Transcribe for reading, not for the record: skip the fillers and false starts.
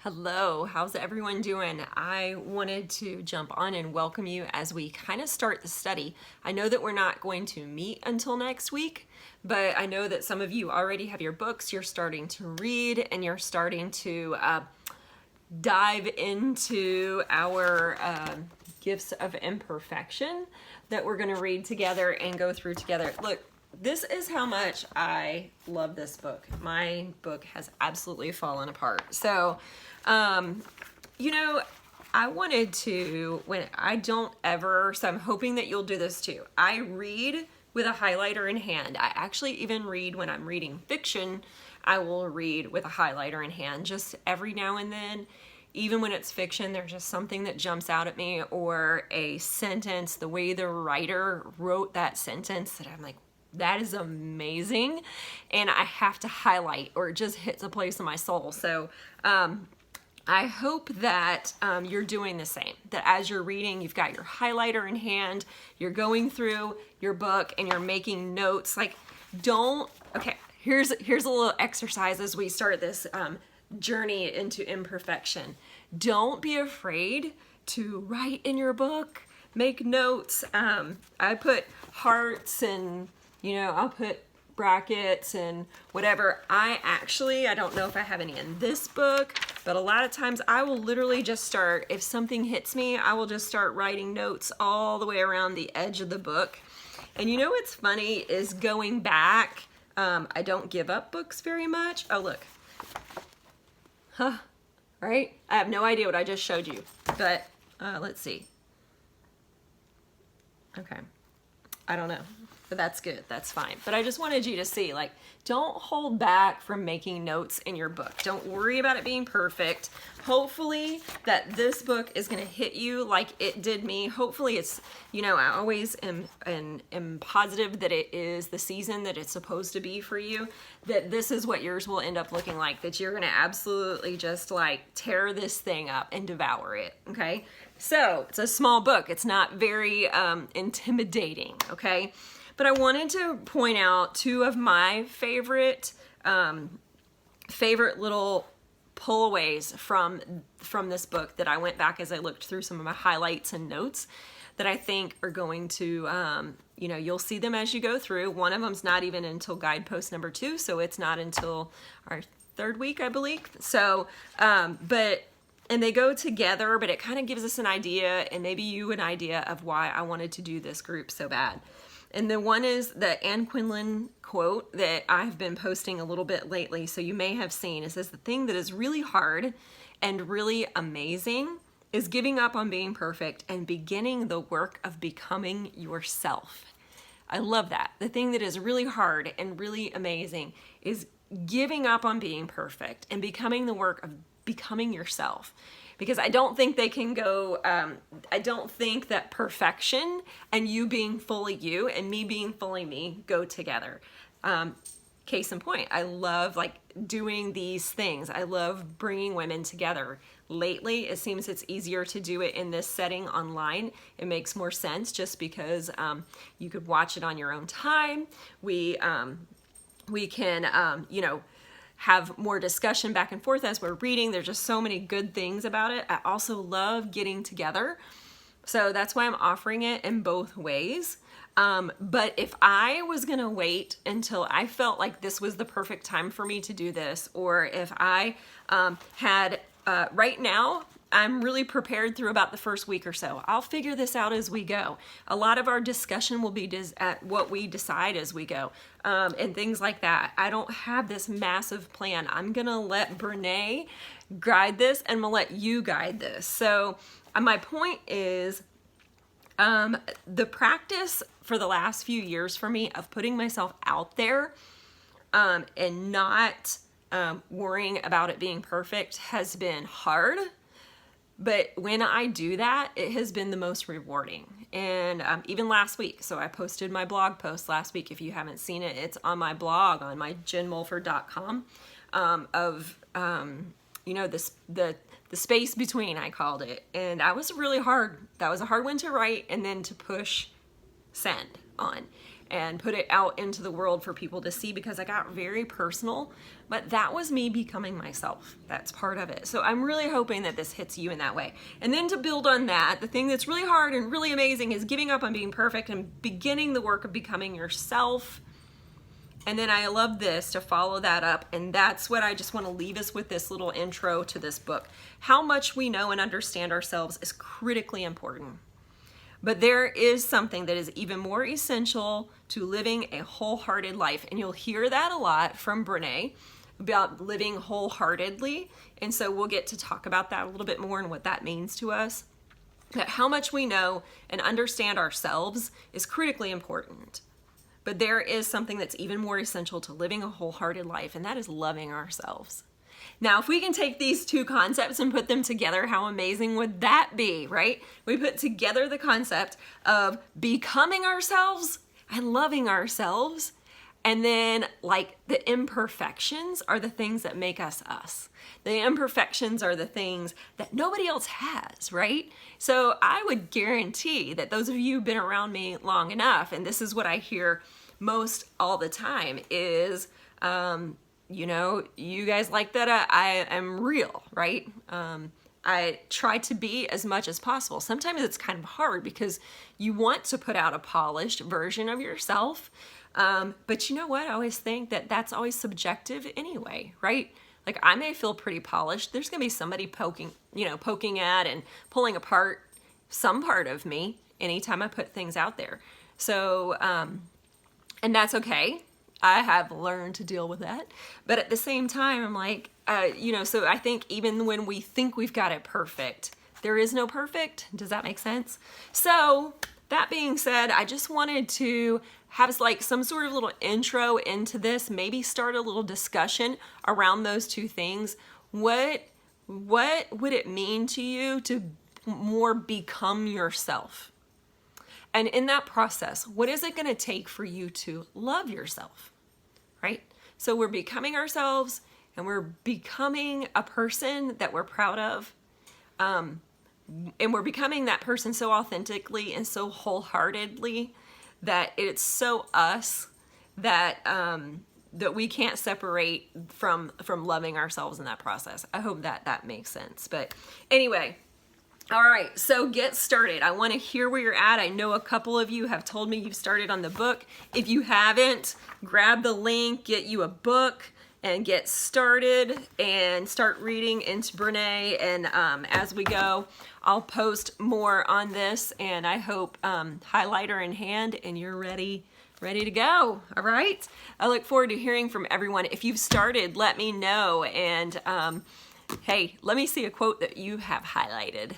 Hello, how's everyone doing? I wanted to jump on and welcome you as we kind of start the study. I know that we're not going to meet until next week, but I know that some of you already have your books, you're starting to read, and you're starting to dive into our Gifts of Imperfection that we're going to read together and go through together. Look, this is how much I love this book. My book has absolutely fallen apart. So, I wanted to, so I'm hoping that you'll do this too. I read with a highlighter in hand. I actually even read when I'm reading fiction, I will read with a highlighter in hand just every now and then. Even when it's fiction, there's just something that jumps out at me, or a sentence, the way the writer wrote that sentence that I'm like, that is amazing, and I have to highlight, or it just hits a place in my soul. So I hope that you're doing the same, that as you're reading, you've got your highlighter in hand, you're going through your book and you're making notes. Here's a little exercise as we start this journey into imperfection. Don't be afraid to write in your book, make notes. I put hearts and I'll put brackets and whatever. I don't know if I have any in this book, but a lot of times I will literally just start, if something hits me, I will just start writing notes all the way around the edge of the book. And what's funny is going back, I don't give up books very much. Oh, look. Right? I have no idea what I just showed you, but let's see. Okay. I don't know. But that's good. That's fine. But I just wanted you to see, don't hold back from making notes in your book. Don't worry about it being perfect. Hopefully that this book is going to hit you like it did me. Hopefully it's, I always am positive that it is the season that it's supposed to be for you, that this is what yours will end up looking like, that you're going to absolutely just tear this thing up and devour it. Okay. So it's a small book. It's not very intimidating. Okay. But I wanted to point out two of my favorite little pullaways from this book that I went back as I looked through some of my highlights and notes that I think are going to, you'll see them as you go through. One of them's not even until guidepost number 2, so it's not until our 3rd week, I believe. So, and they go together, but it kind of gives us an idea, and maybe you an idea of why I wanted to do this group so bad. And the one is the Anne Quinlan quote that I've been posting a little bit lately, so you may have seen. It says, the thing that is really hard and really amazing is giving up on being perfect and beginning the work of becoming yourself. I love that. The thing that is really hard and really amazing is giving up on being perfect and becoming the work of becoming yourself. Because I don't think they can go, I don't think that perfection and you being fully you and me being fully me go together. Case in point, I love doing these things. I love bringing women together. Lately, it seems it's easier to do it in this setting online. It makes more sense just because you could watch it on your own time. We can, have more discussion back and forth as we're reading. There's just so many good things about it. I also love getting together. So that's why I'm offering it in both ways. But if I was going to wait until I felt like this was the perfect time for me to do this, or if I right now, I'm really prepared through about the first week or so. I'll figure this out as we go. A lot of our discussion will be at what we decide as we go, and things like that. I don't have this massive plan. I'm going to let Brene guide this, and I'm going to let you guide this. So my point is, the practice for the last few years for me of putting myself out there and not worrying about it being perfect has been hard. But when I do that, it has been the most rewarding. And even last week, so I posted my blog post last week. If you haven't seen it, it's on my blog on my jenmulford.com the space between, I called it. And that was really hard. That was a hard one to write and then to push send on. and put it out into the world for people to see, because I got very personal, but that was me becoming myself. That's part of it. So I'm really hoping that this hits you in that way. And then to build on that, the thing that's really hard and really amazing is giving up on being perfect and beginning the work of becoming yourself. And then I love this to follow that up, and that's what I just want to leave us with, this little intro to this book. How much we know and understand ourselves is critically important. But there is something that is even more essential to living a wholehearted life. And you'll hear that a lot from Brene about living wholeheartedly. And so we'll get to talk about that a little bit more and what that means to us. But how much we know and understand ourselves is critically important. But there is something that's even more essential to living a wholehearted life, and that is loving ourselves. Now, if we can take these two concepts and put them together, how amazing would that be, right? We put together the concept of becoming ourselves and loving ourselves, and then like the imperfections are the things that make us us. The imperfections are the things that nobody else has, right? So I would guarantee that those of you who've been around me long enough, and this is what I hear most all the time, is, you know, you guys like that I am real, right? I try to be as much as possible. Sometimes it's kind of hard because you want to put out a polished version of yourself. But you know what? I always think that that's always subjective anyway, right? Like I may feel pretty polished. There's going to be somebody poking at and pulling apart some part of me anytime I put things out there. So, and that's okay. I have learned to deal with that. But at the same time, I'm like, so I think even when we think we've got it perfect, there is no perfect. Does that make sense? So that being said, I just wanted to have like some sort of little intro into this, maybe start a little discussion around those two things. What would it mean to you to more become yourself? And in that process, what is it going to take for you to love yourself, right? So we're becoming ourselves, and we're becoming a person that we're proud of. And we're becoming that person so authentically and so wholeheartedly that it's so us that that we can't separate from loving ourselves in that process. I hope that makes sense. But anyway, all right, so get started. I want to hear where you're at. I know a couple of you have told me you've started on the book. If you haven't, grab the link, get you a book, and get started and start reading into Brene. And as we go, I'll post more on this, and I hope highlighter in hand and you're ready to go. All right. I look forward to hearing from everyone. If you've started, let me know. And hey, let me see a quote that you have highlighted.